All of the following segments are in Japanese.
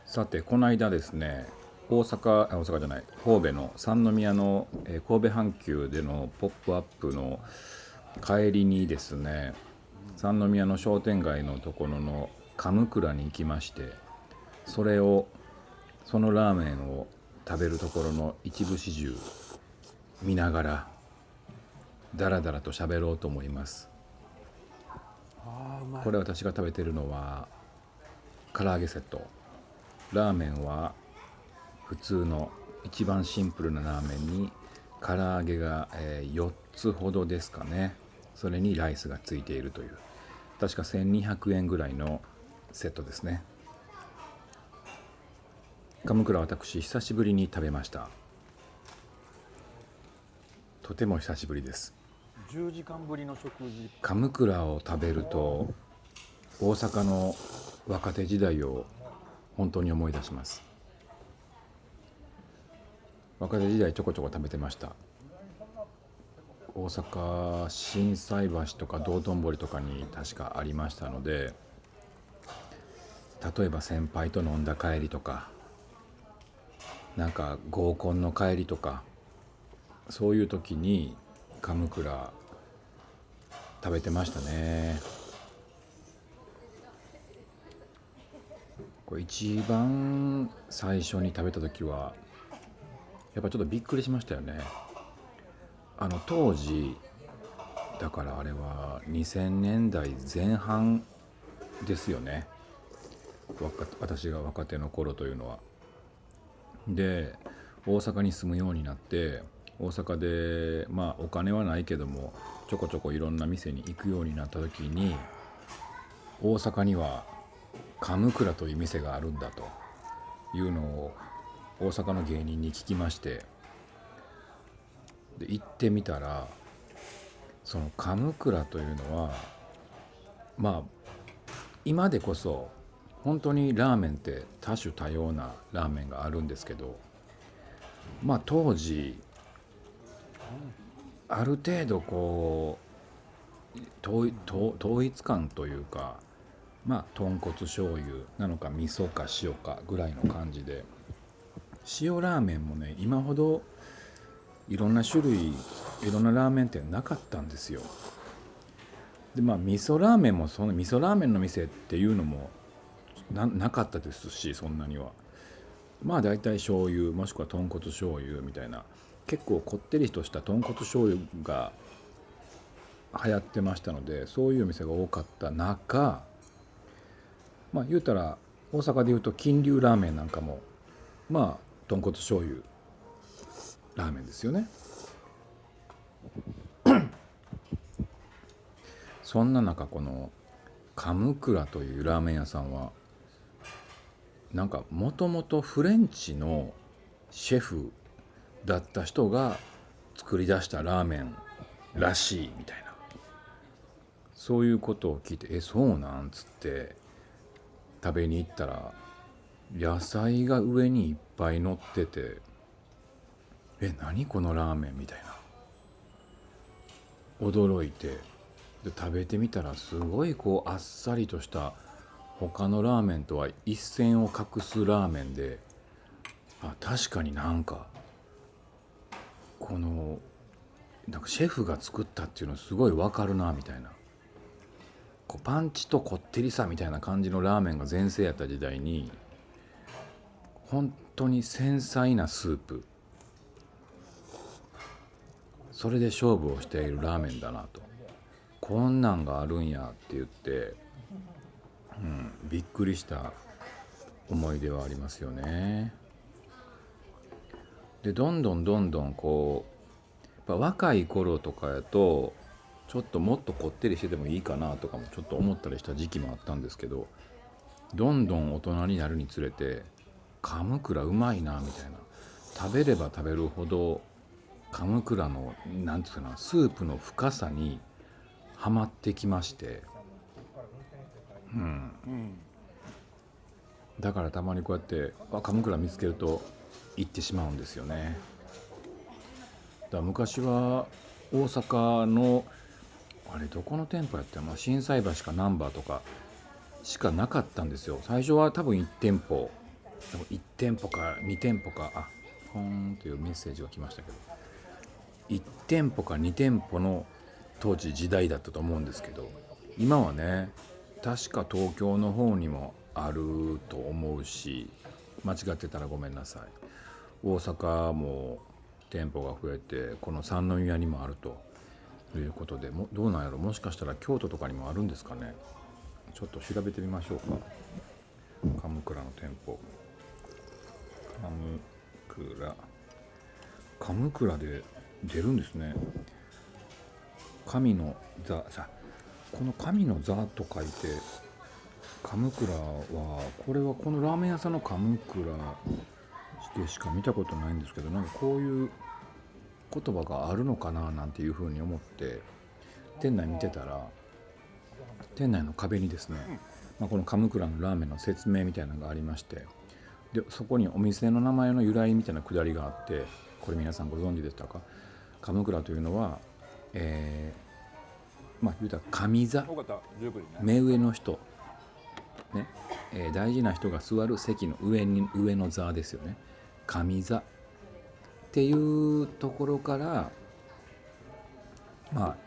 さてこの間ですね、大阪じゃない、神戸の三宮の、神戸阪急でのポップアップの帰りにですね、三宮の商店街のところの神倉に行きまして、それをそのラーメンを食べるところの一部始終見ながらだらだらと喋ろうと思います。ああ、うまい。これ私が食べてるのは唐揚げセット。ラーメンは普通の一番シンプルなラーメンに唐揚げが、4つほどですかね。それにライスがついているという、確か1200円ぐらいのセットですね。鎌倉、私久しぶりに食べました。とても久しぶりです。10時間ぶりの食事。鎌倉を食べると大阪の若手時代を本当に思い出します。若手時代ちょこちょこ食べてました。大阪心斎橋とか道頓堀とかに確かありましたので、例えば先輩と飲んだ帰りとか、なんか合コンの帰りとか、そういう時に鎌倉食べてましたね。これ一番最初に食べた時はやっぱちょっとびっくりしましたよね。当時だからあれは2000年代前半ですよね。私が若手の頃というのは。で、大阪に住むようになって、大阪でまあお金はないけどもちょこちょこいろんな店に行くようになった時に、大阪には神倉という店があるんだというのを大阪の芸人に聞きまして、で行ってみたら、その神倉というのはまあ今でこそ本当にラーメンって多種多様なラーメンがあるんですけど、まあ当時ある程度こう統一感というか、まあ豚骨醤油なのか味噌か塩かぐらいの感じで、塩ラーメンもね今ほどいろんな種類、いろんなラーメン店なかったんですよ。でまあ味噌ラーメンもその味噌ラーメンの店っていうのもなかったですし、そんなには。まあ大体醤油もしくは豚骨醤油みたいな、結構こってりとした豚骨醤油が流行ってましたので、そういうお店が多かった中、まあ言うたら大阪で言うと金龍ラーメンなんかもまあ豚骨醤油ラーメンですよね。そんな中、この神倉というラーメン屋さんはなんかもともとフレンチのシェフだった人が作り出したラーメンらしいみたいな、そういうことを聞いて、そうなんつって食べに行ったら、野菜が上にいっぱい乗ってて、何このラーメンみたいな、驚いて、で食べてみたらすごいこうあっさりとした他のラーメンとは一線を画すラーメンで、確かになんかこのなんかシェフが作ったっていうのすごいわかるなみたいな、こうパンチとこってりさみたいな感じのラーメンが全盛やった時代に、本当に繊細なスープ、それで勝負をしているラーメンだなと、こんなんがあるんやって言って、びっくりした思い出はありますよね。でどんどんどんどんこうやっぱ若い頃とかやとちょっともっとこってりしててもいいかなとかもちょっと思ったりした時期もあったんですけど、どんどん大人になるにつれて鎌倉うまいなみたいな、食べれば食べるほど鎌倉のなんていうかな、スープの深さにはまってきまして、だからたまにこうやって鎌倉見つけると行ってしまうんですよね。だから昔は大阪のあれどこの店舗やったの、心斎橋か難波とかしかなかったんですよ。最初は多分1店舗でも1店舗か2店舗かポーンというメッセージが来ましたけど、1店舗か2店舗の当時時代だったと思うんですけど、今はね確か東京の方にもあると思うし、間違ってたらごめんなさい。大阪も店舗が増えて、この三宮にもあるということで、どうなんやろ、もしかしたら京都とかにもあるんですかね。ちょっと調べてみましょうか。鎌倉の店舗、鎌倉で出るんですね。神の座、この神の座と書いて鎌倉は、これはこのラーメン屋さんの鎌倉でしか見たことないんですけど、なんかこういう言葉があるのかななんていうふうに思って店内見てたら、店内の壁にですね、この鎌倉のラーメンの説明みたいなのがありまして、でそこにお店の名前の由来みたいなくだりがあって、これ皆さんご存知でしたか。鎌倉というのは、言うたら上座、目上の人、ね大事な人が座る席の上の座ですよね。上座っていうところから、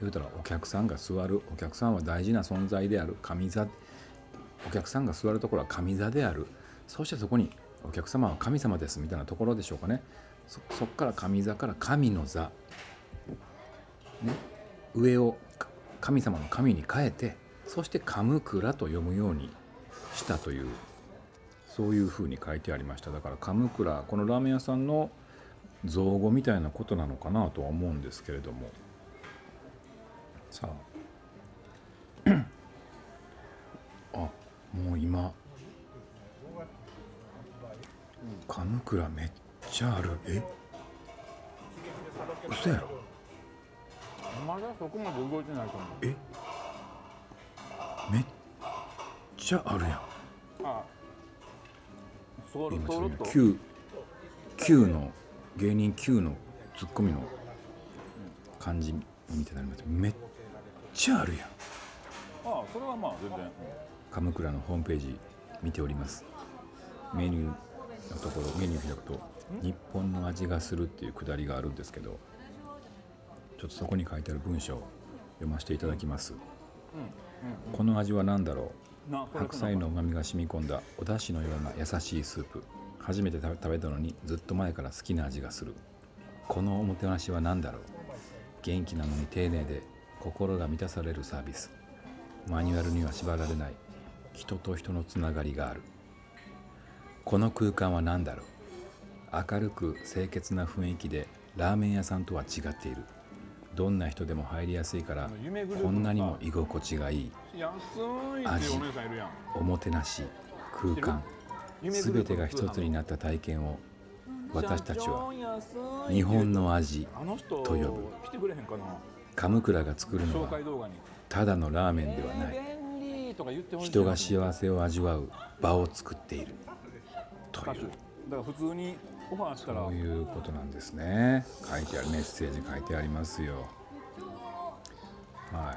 言うたらお客さんが座る、お客さんは大事な存在である上座、お客さんが座るところは上座である、そしてそこにお客様は神様ですみたいなところでしょうかね。そっから上座から神の座、上を神様の神に変えて、そして鎌倉と読むようにしたという、そういうふうに書いてありました。だから鎌倉、このラーメン屋さんの造語みたいなことなのかなとは思うんですけれども、さあもう今鎌倉めっちゃある。嘘やろ。まだそこまで動いてないと思う。めっちゃあるやん。今今Q の芸人 Q のツッコミの感じみたいになります。めっちゃあるやん。それは全然。鎌倉のホームページ見ております。メニューのところ、メニューを開くと日本の味がするっていうくだりがあるんですけど、ちょっとそこに書いてある文章を読ませていただきます。この味は何だろう。白菜の旨味が染み込んだお出汁のような優しいスープ。初めて食べたのにずっと前から好きな味がする。このおもてなしは何だろう。元気なのに丁寧で心が満たされるサービス。マニュアルには縛られない人と人のつながりがある。この空間は何だろう。明るく清潔な雰囲気でラーメン屋さんとは違っている。どんな人でも入りやすいからこんなにも居心地がいい。味、おもてなし、空間、すべてが一つになった体験を私たちは日本の味と呼ぶ。鎌倉が作るのはただのラーメンではない。人が幸せを味わう場を作っているという、だから普通にオファーしたらそういうことなんですね。書いてあるメッセージ書いてありますよ。はい。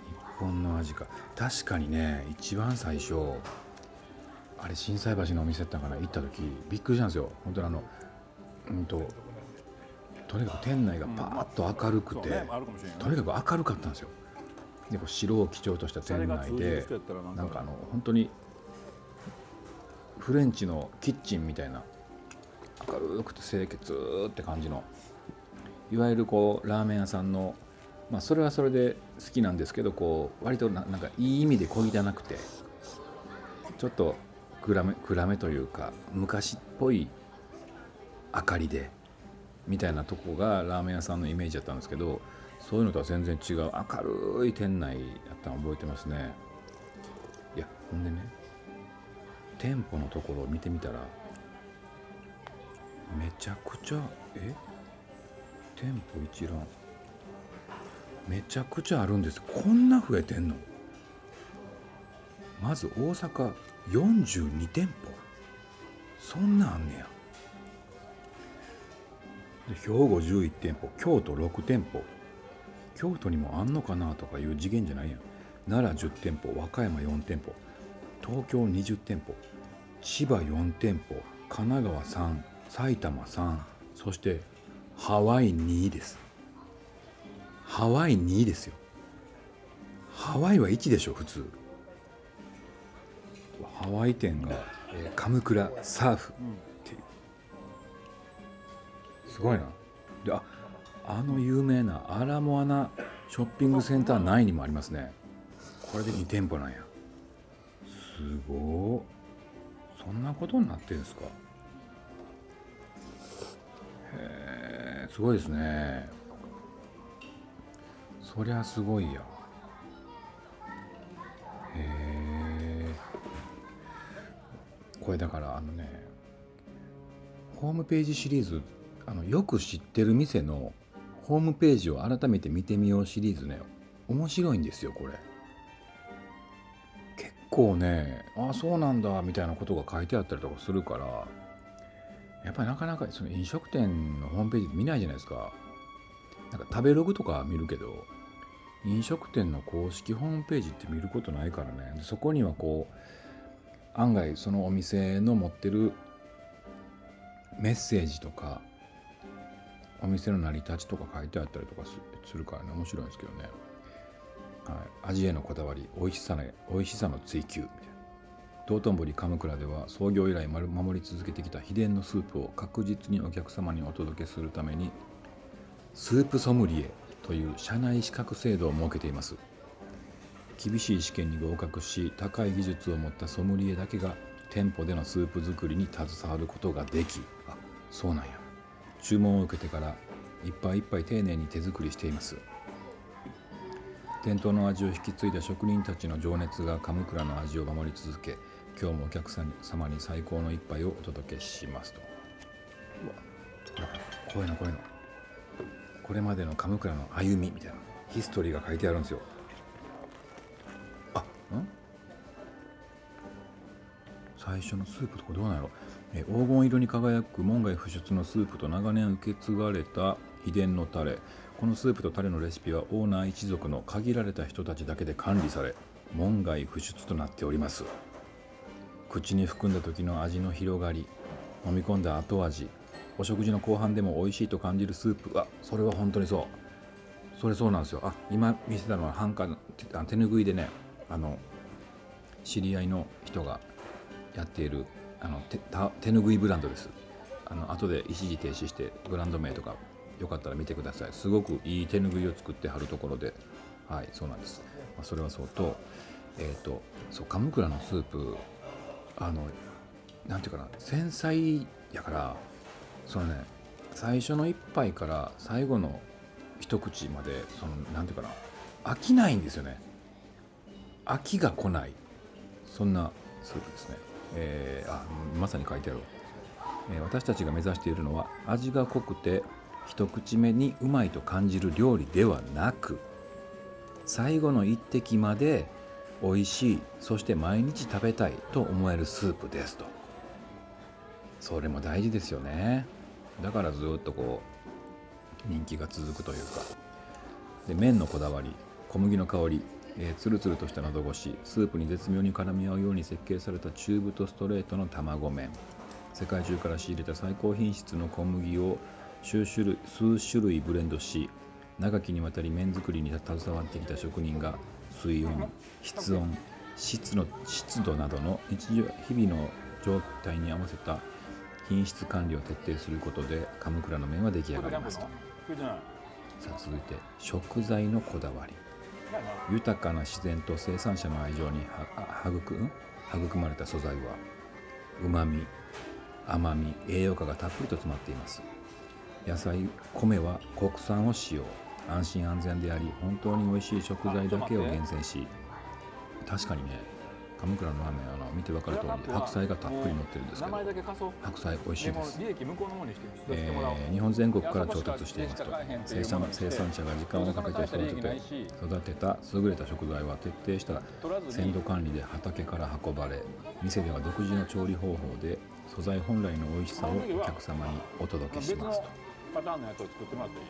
日本の味か。確かにね、一番最初あれ心斎橋のお店だったかな、行った時びっくりしたんですよ。本当にとにかく店内がパーッと明るくて、とにかく明るかったんですよ。で白を基調とした店内で、なんか本当にフレンチのキッチンみたいな、明るくて清潔って感じの、いわゆるこうラーメン屋さんの、それはそれで好きなんですけど、こう割となんかいい意味で小汚くて、ちょっと暗めというか昔っぽい明かりでみたいなとこがラーメン屋さんのイメージだったんですけど、そういうのとは全然違う明るい店内だったの覚えてますね。いや、ほんでね、店舗のところを見てみたらめちゃくちゃ店舗一覧めちゃくちゃあるんです。こんな増えてんの。まず大阪42店舗、そんなあんねや。で兵庫11店舗、京都6店舗、京都にもあんのかなとかいう次元じゃないやん。奈良10店舗、和歌山4店舗、東京20店舗、千葉4店舗、神奈川3、埼玉3、そしてハワイ2です。ハワイ2ですよ。ハワイは1でしょ普通。ハワイ店が、カムクラサーフっていう、すごいな。で、あの有名なアラモアナショッピングセンター内にもありますね。これで2店舗なんや。すごー。そんなことになってるんですか。へえ、すごいですね。そりゃすごいや。へえ。これだからホームページシリーズ、よく知ってる店のホームページを改めて見てみようシリーズね、面白いんですよこれ。結構ね、そうなんだみたいなことが書いてあったりとかするから、やっぱりなかなかその飲食店のホームページ見ないじゃないですか。なんか食べログとか見るけど、飲食店の公式ホームページって見ることないからね。そこにはこう案外そのお店の持ってるメッセージとかお店の成り立ちとか書いてあったりとかするからね、面白いんですけどね。はい、味へのこだわり、美味しさの追求みたいな。道頓堀カムクラでは創業以来守り続けてきた秘伝のスープを確実にお客様にお届けするために、スープソムリエという社内資格制度を設けています。厳しい試験に合格し、高い技術を持ったソムリエだけが店舗でのスープ作りに携わることができ、そうなんや。注文を受けてから一杯一杯丁寧に手作りしています。伝統の味を引き継いだ職人たちの情熱がカムクラの味を守り続け、今日もお客様に最高の一杯をお届けしますと。こういうのこれまでのカムクラの歩みみたいなヒストリーが書いてあるんですよ。最初のスープとかどうなんやろ。黄金色に輝く門外不出のスープと長年受け継がれた秘伝のタレ。このスープとタレのレシピはオーナー一族の限られた人たちだけで管理され、門外不出となっております。口に含んだ時の味の広がり、飲み込んだ後味、お食事の後半でも美味しいと感じるスープ。それは本当にそう。それそうなんですよ。今見せたのは手ぬぐいでね、知り合いの人がやっている手ぬぐいブランドです。後で一時停止してブランド名とかよかったら見てください。すごくいい手ぬぐいを作ってはるところで、はい、そうなんです。それはそうと、そうカムクラのスープ、なんていうかな、繊細やから、そのね、最初の一杯から最後の一口まで、なんていうかな、飽きないんですよね。飽きが来ない、そんなスープですね。まさに書いてある。私たちが目指しているのは、味が濃くて一口目にうまいと感じる料理ではなく、最後の一滴まで美味しい、そして毎日食べたいと思えるスープですと。それも大事ですよね。だからずっとこう人気が続くというか。で、麺のこだわり、小麦の香り、つるつるとした喉越し、スープに絶妙に絡み合うように設計された中太ストレートの卵麺。世界中から仕入れた最高品質の小麦を数種類ブレンドし、長きにわたり麺作りに携わってきた職人が水温、室温、湿度などの日々の状態に合わせた品質管理を徹底することで、カムクラの麺は出来上がりますと。さあ続いて、食材のこだわり。豊かな自然と生産者の愛情に育まれた素材は、うまみ、甘み、栄養価がたっぷりと詰まっています。野菜、米は国産を使用。安心安全であり、本当に美味しい食材だけを厳選し、確かにね、カムクラのラーメン、見て分かる通り白菜がたっぷり乗ってるんですけど、白菜美味しいです。日本全国から調達していますと。生産者が時間をかけて育てた優れた食材は徹底した鮮度管理で畑から運ばれ、店では独自の調理方法で素材本来の美味しさをお客様にお届けしますと。パターンのやつを作ってもらっていい？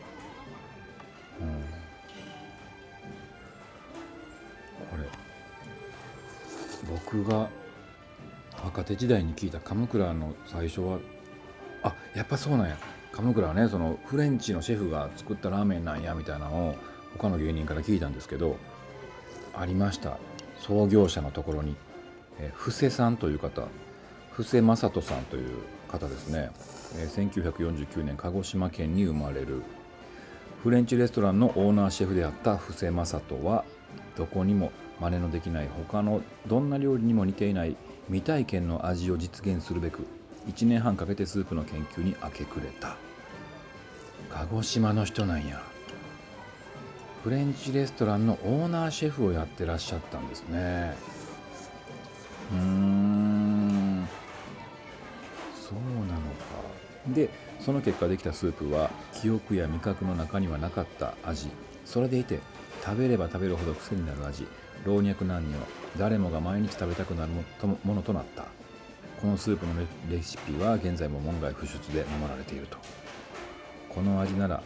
これ僕が若手時代に聞いた鎌倉の最初はやっぱそうなんや、鎌倉はねそのフレンチのシェフが作ったラーメンなんやみたいなのを他の芸人から聞いたんですけど、ありました。創業者のところに布施さんという方、布施正人さんという方ですね。1949年鹿児島県に生まれるフレンチレストランのオーナーシェフであった布施正人は、どこにも真似のできない他のどんな料理にも似ていない未体験の味を実現するべく1年半かけてスープの研究に明け暮れた。鹿児島の人なんや。フレンチレストランのオーナーシェフをやってらっしゃったんですね。そうなのか。でその結果できたスープは記憶や味覚の中にはなかった味、それでいて食べれば食べるほど癖になる味、老若男女誰もが毎日食べたくなるものとなった。このスープのレシピは現在も門外不出で守られていると。この味なら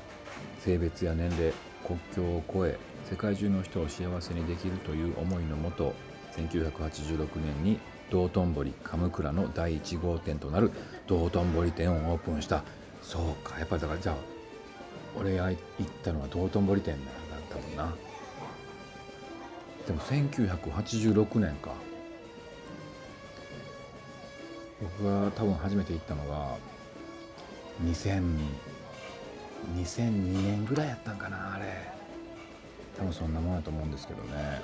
性別や年齢、国境を越え世界中の人を幸せにできるという思いのもと、1986年に道頓堀鎌倉の第1号店となる道頓堀店をオープンした。そうか、やっぱりだからじゃあ俺が行ったのは道頓堀店なんだ多分な。でも1986年か。僕が多分初めて行ったのが2002年ぐらいやったんかな、あれ。多分そんなもんやと思うんですけどね。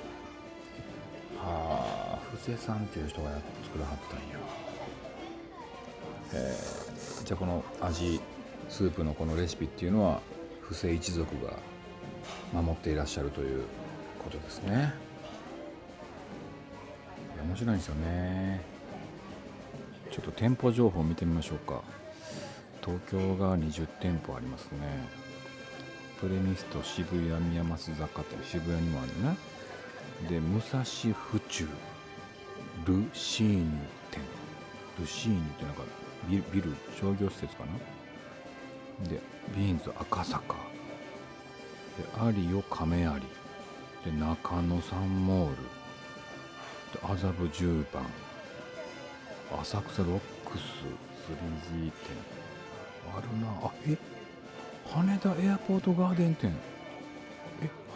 はあ、布施さんっていう人が作らはったんや。じゃあこの味、スープのこのレシピっていうのは布施一族が守っていらっしゃるということですね。面白いんですよね。ちょっと店舗情報を見てみましょうか。東京が20店舗ありますね。プレミスト渋谷宮益坂店、渋谷にもあるね。で武蔵府中ルシーニュ店、ルシーニュってなんかビル商業施設かな。でビーンズ赤坂でアリオ亀有で中野サンモールで麻布十番、浅草ロックス 3G 店あるな。羽田エアポートガーデン店、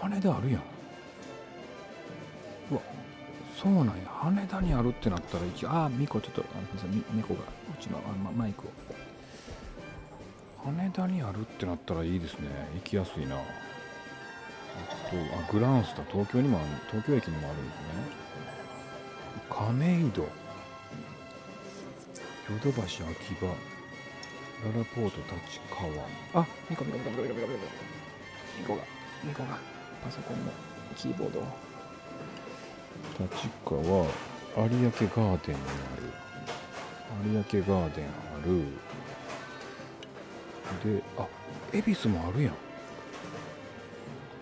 羽田あるやん。うわ、そうなんや。羽田にあるってなったらミコちょっとミコがうちのマイクを。羽田にあるってなったらいいですね。行きやすいな。グランスタ東京にもある、東京駅にもあるんですね。亀戸、ヨドバシ秋葉、ララポート立川。ミコがパソコンのキーボード。立川、有明ガーデンにある。有明ガーデンある。で、恵比寿もあるやん。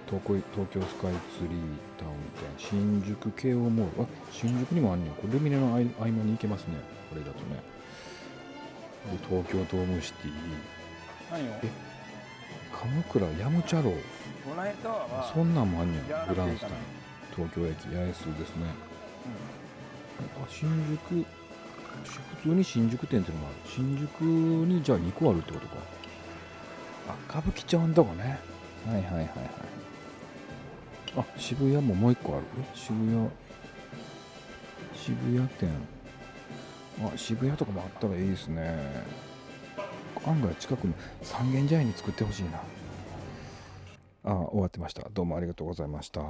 東京スカイツリータウン店、新宿京王モール。新宿にもあんねん。これルミネの合間に行けますね。これだとね。で東京ドームシティ。何よ。鎌倉ヤムチャロウ。この間はそんなんもあんねん。グランスタン東京駅八重洲ですね。新宿、普通に新宿店っていうのもある。新宿にじゃあ2個あるってことか。歌舞伎町のとこね。はい。渋谷ももう1個ある。渋谷店。渋谷とかもあったらいいですね。案外近くの三軒茶屋に作ってほしいな。終わってました。どうもありがとうございました。